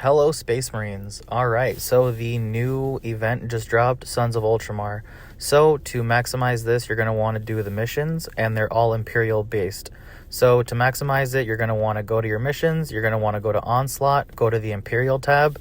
Hello, Space Marines. Alright, so the new event just dropped, Sons of Ultramar. So, to maximize this, you're going to want to do the missions, and they're all Imperial based. So, to maximize it, you're going to want to go to your missions, you're going to want to go to Onslaught, go to the Imperial tab,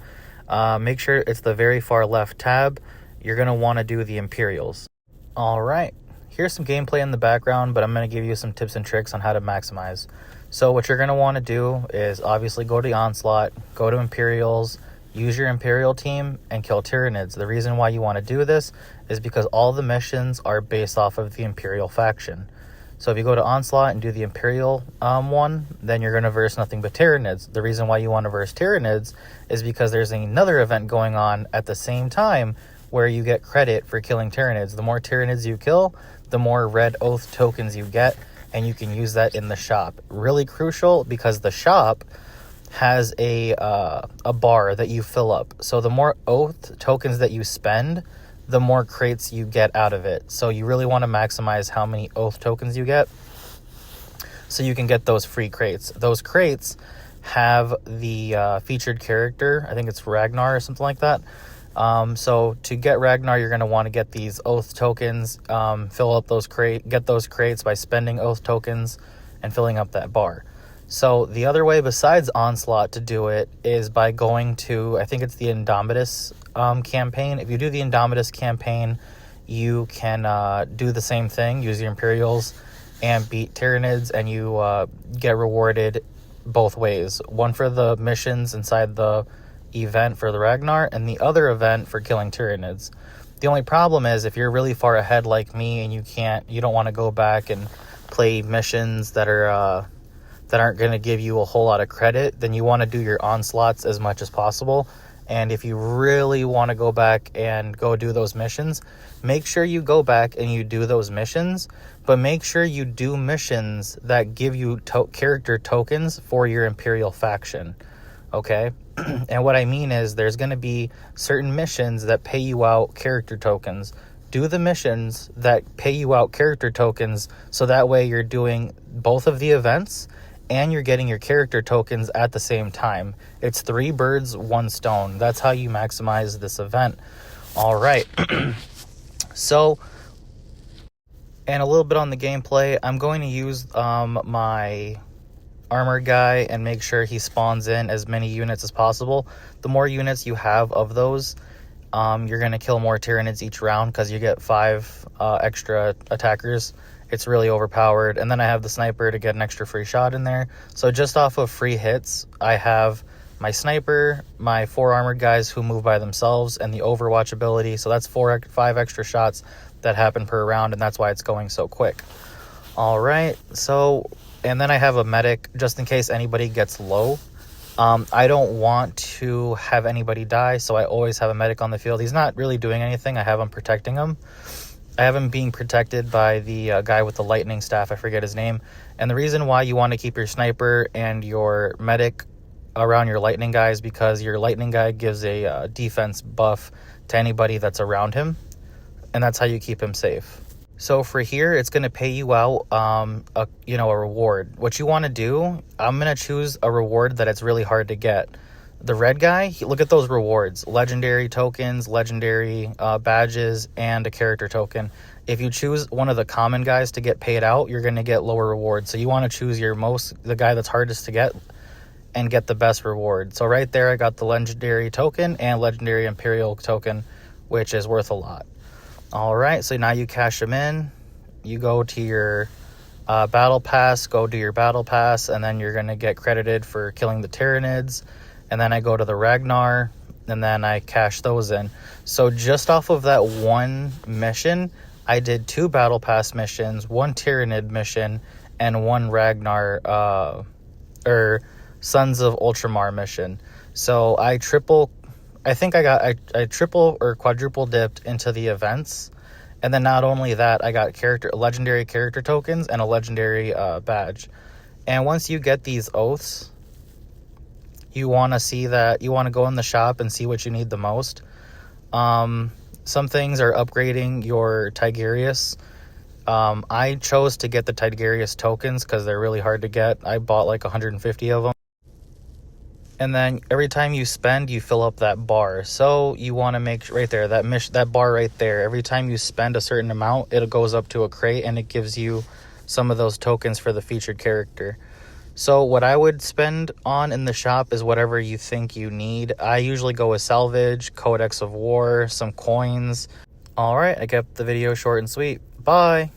make sure it's the very far left tab. You're going to want to do the Imperials. Alright, here's some gameplay in the background, but I'm going to give you some tips and tricks on how to maximize. So what you're going to want to do is obviously go to Onslaught, go to Imperials, use your Imperial team, and kill Tyranids. The reason why you want to do this is because all the missions are based off of the Imperial faction. So if you go to Onslaught and do the Imperial one, then you're going to verse nothing but Tyranids. The reason why you want to verse Tyranids is because there's another event going on at the same time where you get credit for killing Tyranids. The more Tyranids you kill, the more red oath tokens you get, and you can use that in the shop. Really crucial because the shop has a bar that you fill up. So the more oath tokens that you spend, the more crates you get out of it. So you really want to maximize how many oath tokens you get so you can get those free crates. Those crates have the featured character. I think it's Ragnar or something like that. So to get Ragnar, you're going to want to get these oath tokens, fill up those get those crates by spending oath tokens and filling up that bar. So the other way besides Onslaught to do it is by going to, I think it's the Indomitus campaign. If you do the Indomitus campaign, you can do the same thing, use your Imperials and beat Tyranids, and you get rewarded both ways. One for the missions inside the event for the Ragnar, and the other event for killing Tyranids. The only problem is if you're really far ahead like me and you don't want to go back and play missions that aren't going to give you a whole lot of credit, then you want to do your onslaughts as much as possible. And if you really want to go back and go do those missions, make sure you go back and you do those missions, but make sure you do missions that give you character tokens for your Imperial faction. Okay? And what I mean is there's going to be certain missions that pay you out character tokens. Do the missions that pay you out character tokens so that way you're doing both of the events and you're getting your character tokens at the same time. It's 3 birds, 1 stone. That's how you maximize this event. All right. So, and a little bit on the gameplay, I'm going to use my armor guy and make sure he spawns in as many units as possible. The more units you have of those, you're going to kill more Tyranids each round because you get 5 extra attackers. It's really overpowered. And then I have the sniper to get an extra free shot in there. So just off of free hits, I have my sniper, my 4 armored guys who move by themselves, and the overwatch ability. So that's 5 extra shots that happen per round, and that's why it's going so quick. All right, so, and then I have a medic just in case anybody gets low. I don't want to have anybody die, so I always have a medic on the field. He's not really doing anything. I have him protecting him. I have him being protected by the guy with the lightning staff. I forget his name. And the reason why you want to keep your sniper and your medic around your lightning guy is because your lightning guy gives a defense buff to anybody that's around him. And that's how you keep him safe. So for here, it's going to pay you out a reward. What you want to do, I'm going to choose a reward that it's really hard to get. The red guy, look at those rewards. Legendary tokens, legendary badges, and a character token. If you choose one of the common guys to get paid out, you're going to get lower rewards. So you want to choose the guy that's hardest to get and get the best reward. So right there, I got the legendary token and legendary Imperial token, which is worth a lot. All right, so now you cash them in. You go to your battle pass, go do your battle pass, and then you're going to get credited for killing the Tyranids. And then I go to the Ragnar, and then I cash those in. So just off of that one mission, I did 2 battle pass missions, 1 Tyranid mission, and 1 Ragnar, Sons of Ultramar mission. So I triple or quadruple dipped into the events. And then not only that, I got legendary character tokens and a legendary badge. And once you get these oaths, you want to go in the shop and see what you need the most. Some things are upgrading your Tigurius. I chose to get the Tigurius tokens because they're really hard to get. I bought like 150 of them. And then every time you spend, you fill up that bar. So you want to make right there, that bar right there. Every time you spend a certain amount, it goes up to a crate and it gives you some of those tokens for the featured character. So what I would spend on in the shop is whatever you think you need. I usually go with salvage, Codex of War, some coins. All right, I kept the video short and sweet. Bye.